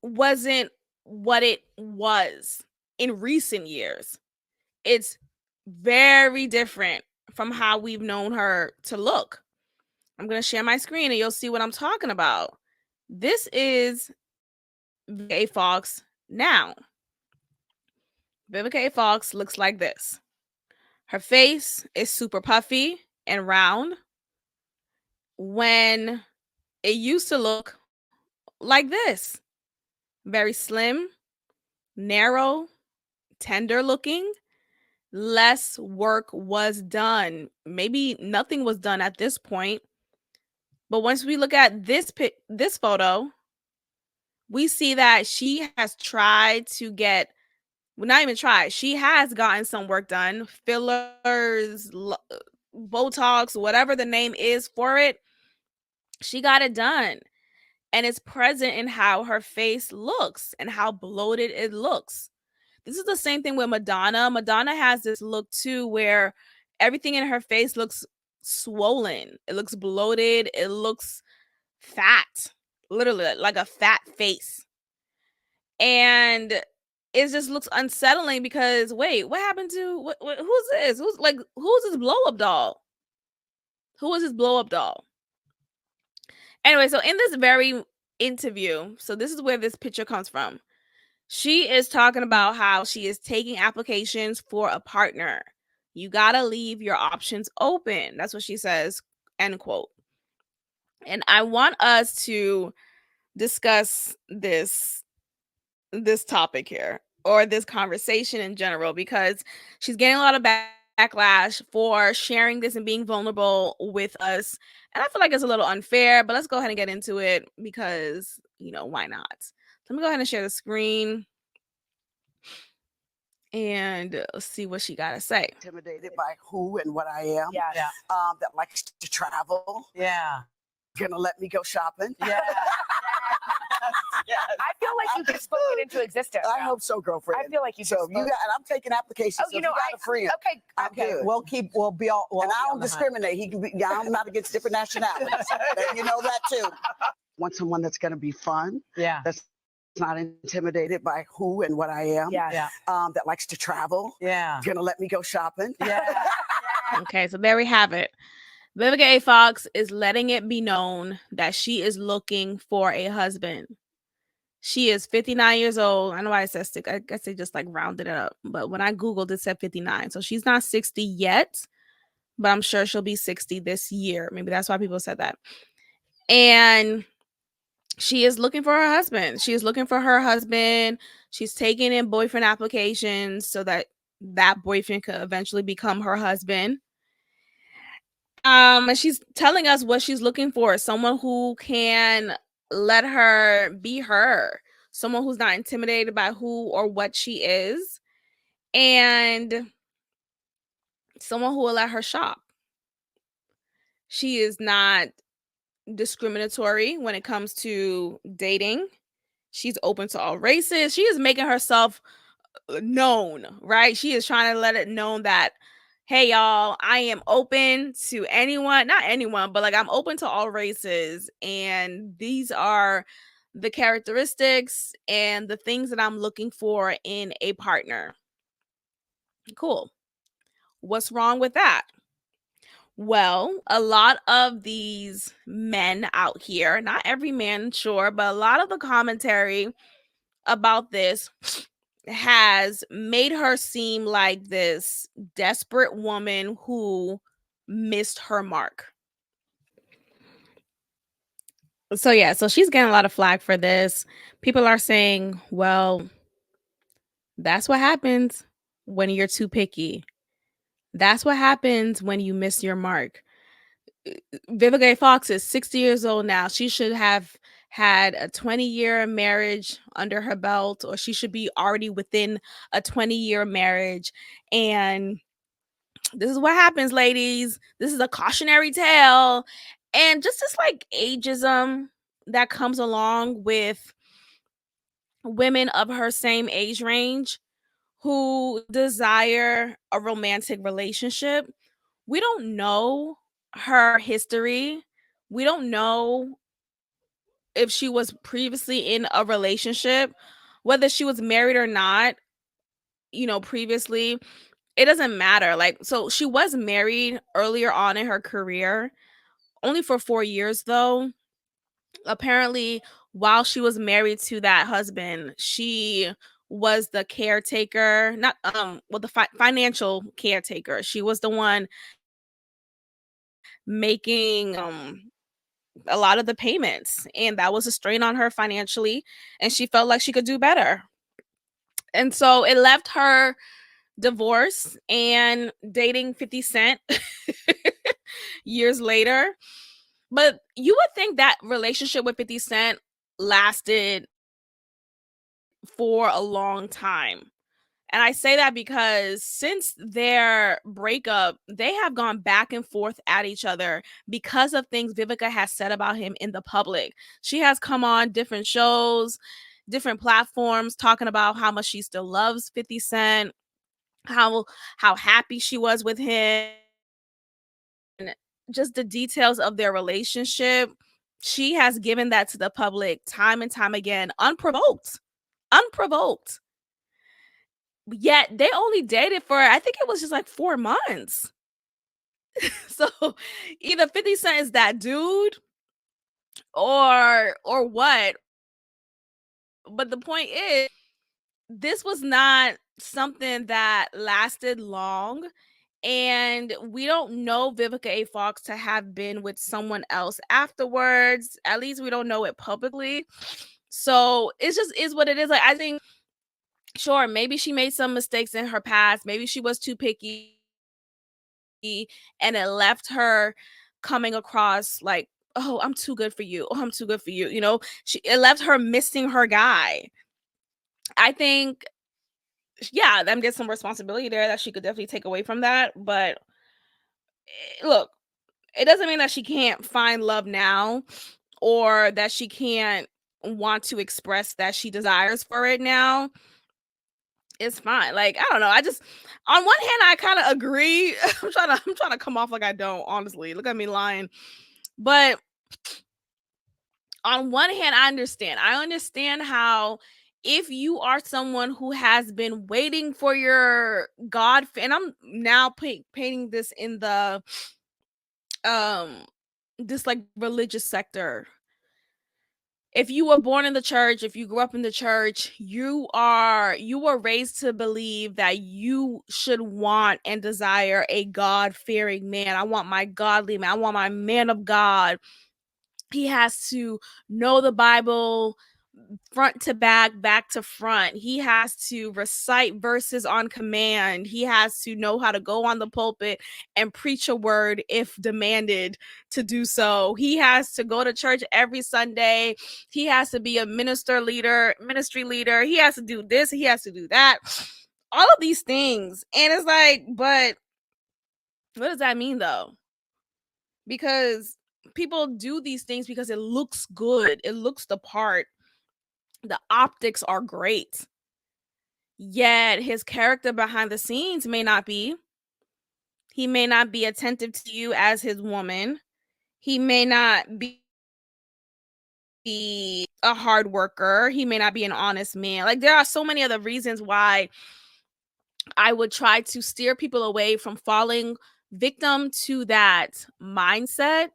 wasn't what it was in recent years. It's very different from how we've known her to look. I'm going to share my screen and you'll see what I'm talking about. This is Vivica A. Fox now. Vivica A. Fox looks like this. Her face is super puffy and round, when it used to look like this. Very slim, narrow, tender looking. Less work was done. Maybe nothing was done at this point. But once we look at this photo, we see that she has tried to get, well, not even tried, she has gotten some work done. Fillers, Botox, whatever the name is for it, she got it done. And it's present in how her face looks and how bloated it looks. This is the same thing with Madonna. Madonna has this look too, where everything in her face looks swollen. It looks bloated. It looks fat, literally like a fat face. And it just looks unsettling, because wait, what happened to who's this? Who's this blow up doll? Who is this blow up doll? Anyway, so in this very interview, so this is where this picture comes from. She is talking about how she is taking applications for a partner. You gotta leave your options open. That's what she says, end quote. And I want us to discuss this topic here, or this conversation in general, because she's getting a lot of backlash for sharing this and being vulnerable with us. And I feel like it's a little unfair, but let's go ahead and get into it because, why not? So let me go ahead and share the screen and let's see what she got to say. Intimidated by who and what I am. Yeah. That likes to travel. Yeah. Gonna let me go shopping. Yeah. I feel like you just spoke it into existence. I hope so, girlfriend. I feel like you just So you got, and I'm taking applications. Oh, So if you got a friend. Okay. I'm good. We'll be all. And I don't discriminate. He can be. I'm not against different nationalities. You know that too. Want someone that's gonna be fun. Yeah. That's not intimidated by who and what I am. Yeah. That likes to travel. Yeah. Gonna let me go shopping. Yeah. Okay, so there we have it. Vivica A. Fox is letting it be known that she is looking for a husband. She is 59 years old. I know why it says 6. I guess they just like rounded it up. But when I Googled, it said 59. So she's not 60 yet, but I'm sure she'll be 60 this year. Maybe that's why people said that. And she is looking for her husband. She is looking for her husband. She's taking in boyfriend applications so that boyfriend could eventually become her husband. And she's telling us what she's looking for: someone who can let her be her, someone who's not intimidated by who or what she is, and someone who will let her shop. She is not discriminatory when it comes to dating. She's open to all races. She is making herself known, right? She is trying to let it known that, hey, y'all, I am open to anyone, not anyone, but like I'm open to all races. And these are the characteristics and the things that I'm looking for in a partner. Cool. What's wrong with that? Well, a lot of these men out here, not every man, sure, but a lot of the commentary about this has made her seem like this desperate woman who missed her mark. So yeah, so she's getting a lot of flack for this. People are saying, well, that's what happens when you're too picky. That's what happens when you miss your mark. Vivica A. Fox is 60 years old now. She should have had a 20-year marriage under her belt, or she should be already within a 20-year marriage. And this is what happens, ladies. This is a cautionary tale. And just this like ageism that comes along with women of her same age range who desire a romantic relationship. We don't know her history. We don't know if she was previously in a relationship, whether she was married or not, previously. It doesn't matter. Like, so she was married earlier on in her career, only for 4 years though. Apparently, while she was married to that husband, she was the caretaker, not the financial caretaker. She was the one making a lot of the payments, and that was a strain on her financially, and she felt like she could do better. And so it left her divorced and dating 50 Cent years later. But you would think that relationship with 50 Cent lasted for a long time. And I say that because since their breakup, they have gone back and forth at each other because of things Vivica has said about him in the public. She has come on different shows, different platforms, talking about how much she still loves 50 Cent, how happy she was with him, and just the details of their relationship. She has given that to the public time and time again, unprovoked. Yet they only dated for, I think it was just like 4 months. So either 50 Cent is that dude, or what. But the point is, this was not something that lasted long. And we don't know Vivica A. Fox to have been with someone else afterwards. At least we don't know it publicly. So it's just is what it is. Like, I think, sure, maybe she made some mistakes in her past. Maybe she was too picky and it left her coming across like, oh, I'm too good for you. Oh, I'm too good for you. You know, it left her missing her guy. I think, yeah, there's some responsibility there that she could definitely take away from that. But look, it doesn't mean that she can't find love now or that she can't want to express that she desires for it now. It's fine. Like, I don't know. I just, on one hand, I kind of agree. I'm trying to come off like I don't, honestly. Look at me lying. But on one hand, I understand. I understand how if you are someone who has been waiting for your God, and I'm now painting this in the this like religious sector. If you were born in the church, if you grew up in the church, you were raised to believe that you should want and desire a God-fearing man. I want my godly man. I want my man of God. He has to know the Bible front to back to front. He has to recite verses on command. He has to know how to go on the pulpit and preach a word if demanded to do so. He has to go to church every Sunday. He has to be a ministry leader. He has to do this, he has to do that. All of these things. And it's like, but what does that mean though? Because people do these things because it looks good. It looks the part. The optics are great. Yet his character behind the scenes may not be. He may not be attentive to you as his woman. He may not be a hard worker. He may not be an honest man. Like, there are so many other reasons why I would try to steer people away from falling victim to that mindset.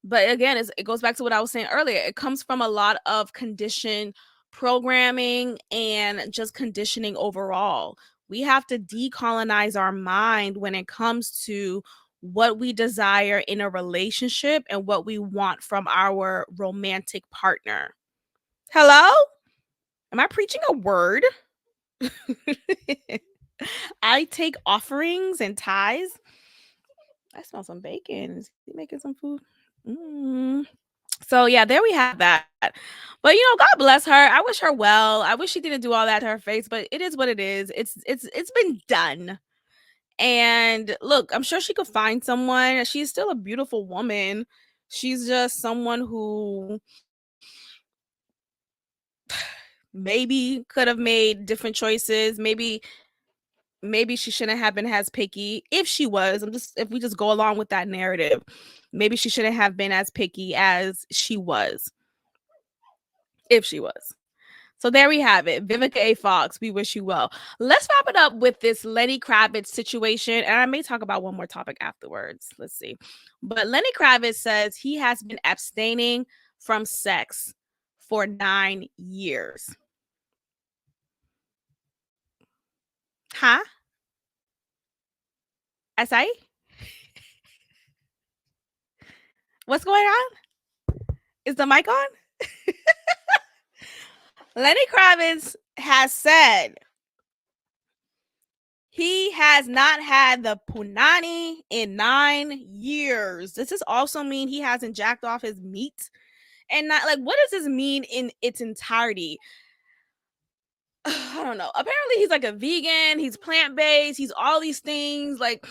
But again, it goes back to what I was saying earlier. It comes from a lot of conditioned programming and just conditioning overall. We have to decolonize our mind when it comes to what we desire in a relationship and what we want from our romantic partner. Hello? Am I preaching a word? I take offerings and tithes. I smell some bacon. Is he making some food? So yeah, there we have that. But God bless her. I wish her well. I wish she didn't do all that to her face, but it is what it is. It's been done. And look, I'm sure she could find someone. She's still a beautiful woman. She's just someone who maybe could have made different choices. Maybe she shouldn't have been as picky. If she was, if we just go along with that narrative, maybe she shouldn't have been as picky as she was. If she was. So there we have it. Vivica A. Fox, we wish you well. Let's wrap it up with this Lenny Kravitz situation. And I may talk about one more topic afterwards. Let's see. But Lenny Kravitz says he has been abstaining from sex for 9 years. Huh? Asai? What's going on? Is the mic on? Lenny Kravitz has said he has not had the punani in 9 years. Does this also mean he hasn't jacked off his meat? And not like, what does this mean in its entirety? I don't know. Apparently he's like a vegan, he's plant-based, he's all these things, like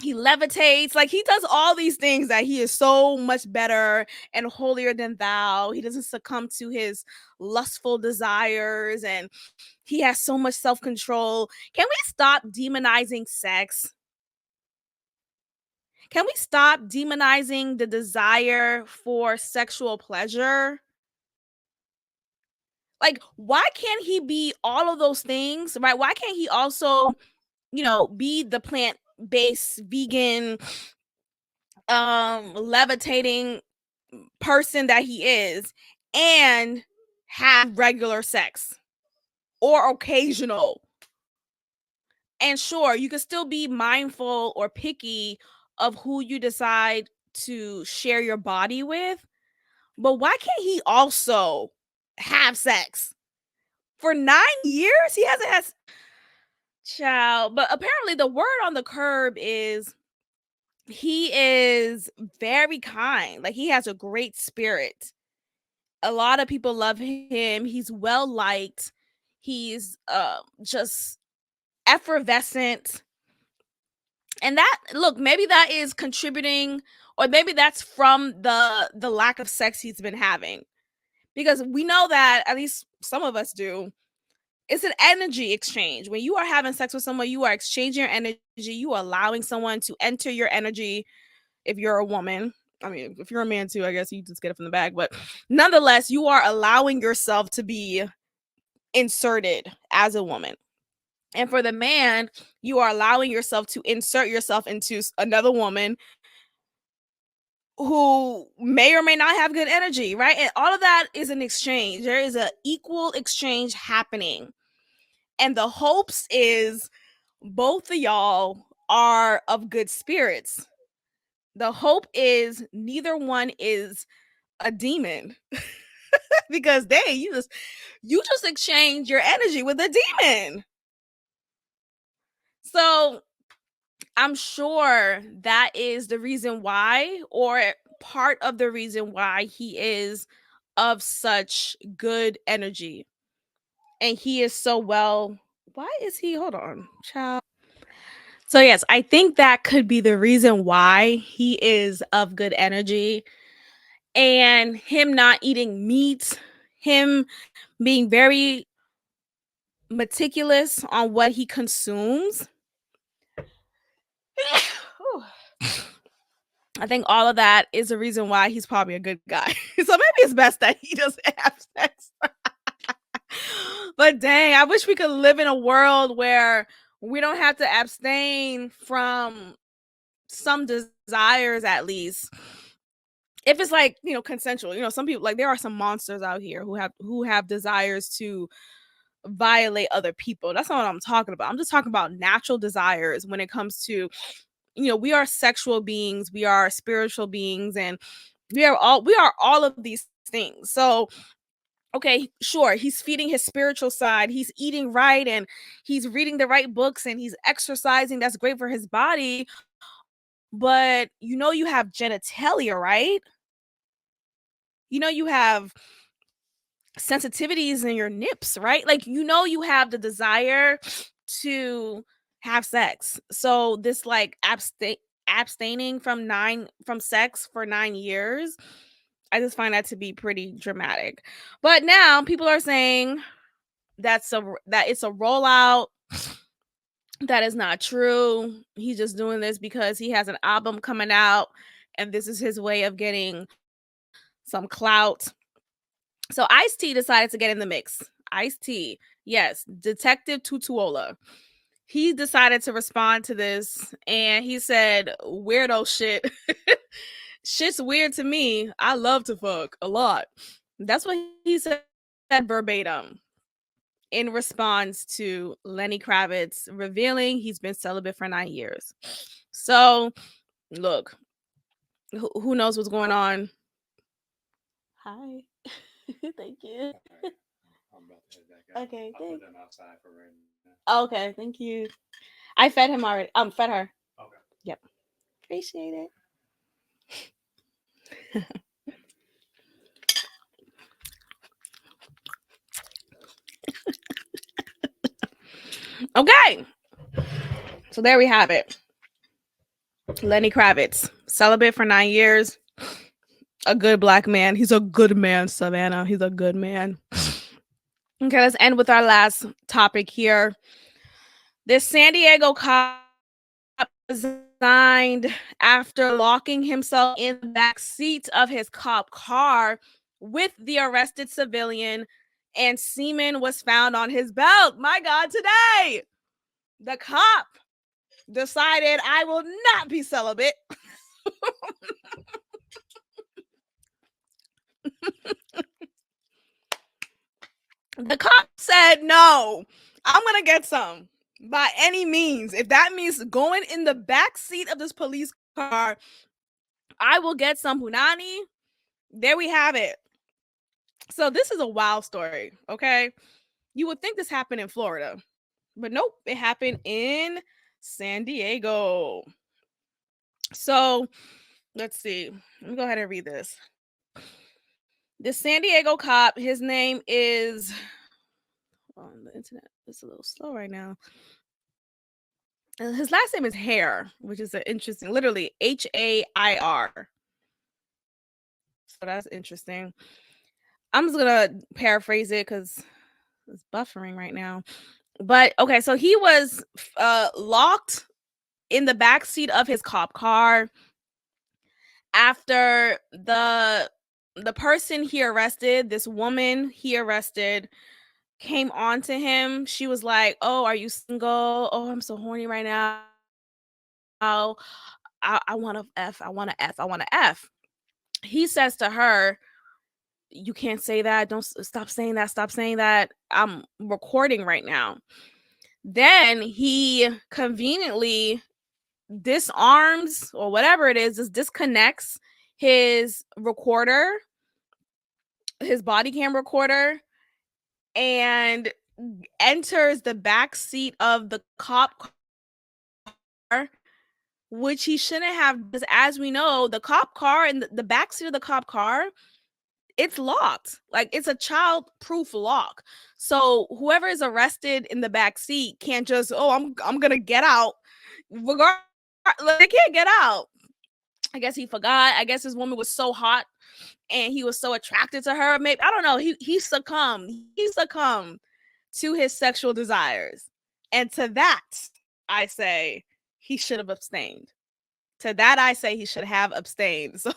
he levitates, like he does all these things that he is so much better and holier than thou. He doesn't succumb to his lustful desires and he has so much self-control. Can we stop demonizing sex? Can we stop demonizing the desire for sexual pleasure? Like, why can't he be all of those things, right? Why can't he also, be the plant-based vegan, levitating person that he is and have regular sex or occasional. And sure, you can still be mindful or picky of who you decide to share your body with, but why can't he also have sex? For 9 years, he hasn't had child. But apparently, the word on the curb is he is very kind. Like, he has a great spirit. A lot of people love him. He's well liked. He's just effervescent. And that, look, maybe that is contributing, or maybe that's from the lack of sex he's been having, because we know that, at least some of us do, it's an energy exchange. When you are having sex with someone, you are exchanging your energy. You are allowing someone to enter your energy. If you're a woman, I mean, if you're a man too, I guess you just get it from the bag, but nonetheless, you are allowing yourself to be inserted as a woman. And for the man, you are allowing yourself to insert yourself into another woman who may or may not have good energy, right? And all of that is an exchange. There is an equal exchange happening. And the hopes is both of y'all are of good spirits. The hope is neither one is a demon. Because you just exchange your energy with a demon. So I'm sure that is the reason why, or part of the reason why, he is of such good energy. And he is so well. Why is he? Hold on, child. So, yes, I think that could be the reason why he is of good energy. And him not eating meat, him being very meticulous on what he consumes. I think all of that is a reason why he's probably a good guy. So maybe it's best that he doesn't have sex. But dang, I wish we could live in a world where we don't have to abstain from some desires, at least. If it's like, consensual. Some people, like, there are some monsters out here who have desires to violate other people. That's not what I'm talking about. I'm just talking about natural desires when it comes to, we are sexual beings, we are spiritual beings, and we are all of these things. So, okay, sure, he's feeding his spiritual side, he's eating right, and he's reading the right books, and he's exercising. That's great for his body. But you have genitalia, right? You have sensitivities in your nips, right? Like, you have the desire to have sex. So this, like, abstaining from sex for 9 years, I just find that to be pretty dramatic. But now people are saying that it's a rollout. That is not true. He's just doing this because he has an album coming out, and this is his way of getting some clout. So Ice-T decided to get in the mix. Ice-T, yes, Detective Tutuola. He decided to respond to this, and he said, weirdo shit. Shit's weird to me. I love to fuck a lot. That's what he said verbatim in response to Lenny Kravitz revealing he's been celibate for 9 years. So, look, who knows what's going on? Hi. Thank you. Okay, thanks. Okay, thank you. I fed him already. Fed her. Okay. Yep. Appreciate it. Okay. So there we have it. Lenny Kravitz, celibate for 9 years. A good black man. He's a good man, Savannah. He's a good man. Okay, let's end with our last topic here. This San Diego cop resigned after locking himself in the back seat of his cop car with the arrested civilian, and semen was found on his belt. My God, today, the cop decided, I will not be celibate. The cop said, no, I'm going to get some by any means. If that means going in the back seat of this police car, I will get some punani. There we have it. So this is a wild story, okay? You would think this happened in Florida, but nope, it happened in San Diego. So let's see. Let me go ahead and read this. The San Diego cop, his name is, on the internet, it's a little slow right now. His last name is Hair, which is an interesting, literally Hair. So that's interesting. I'm just gonna paraphrase it because it's buffering right now. But okay, so he was locked in the back seat of his cop car after the person he arrested, this woman he arrested, came on to him. She was like, "Oh, are you single? Oh, I'm so horny right now. Oh, I want to F. I want to F. I want to F." He says to her, "You can't say that. Don't stop saying that. Stop saying that. I'm recording right now." Then he conveniently disarms or whatever it is, just disconnects his recorder, his body cam recorder, and enters the back seat of the cop car, which he shouldn't have, because as we know, the cop car and the back seat of the cop car, it's locked. Like, it's a child-proof lock. So whoever is arrested in the back seat can't just, oh, I'm gonna get out. Regardless, they can't get out. I guess he forgot. I guess this woman was so hot and he was so attracted to her. Maybe, I don't know. He succumbed. He succumbed to his sexual desires. And to that, I say he should have abstained. To that, I say he should have abstained. So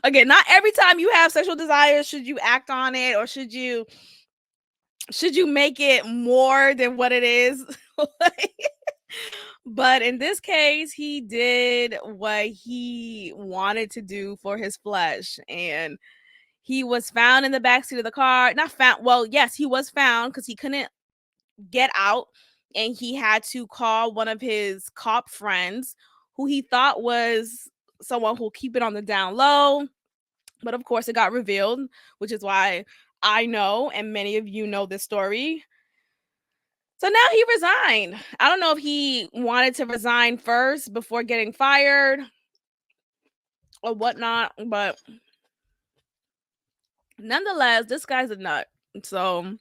again, not every time you have sexual desires should you act on it, or should you make it more than what it is. But in this case, he did what he wanted to do for his flesh, and he was found in the backseat of the car. Not found. Well, yes, he was found because he couldn't get out, and he had to call one of his cop friends who he thought was someone who'll keep it on the down low. But of course, it got revealed, which is why I know, and many of you know this story. So now he resigned. I don't know if he wanted to resign first before getting fired or whatnot, but nonetheless, this guy's a nut. So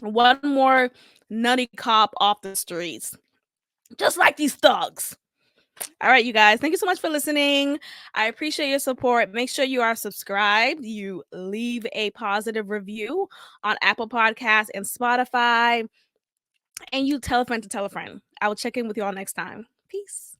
one more nutty cop off the streets, just like these thugs. All right, you guys, thank you so much for listening. I appreciate your support. Make sure you are subscribed. You leave a positive review on Apple Podcasts and Spotify. And you tell a friend to tell a friend. I will check in with you all next time. Peace.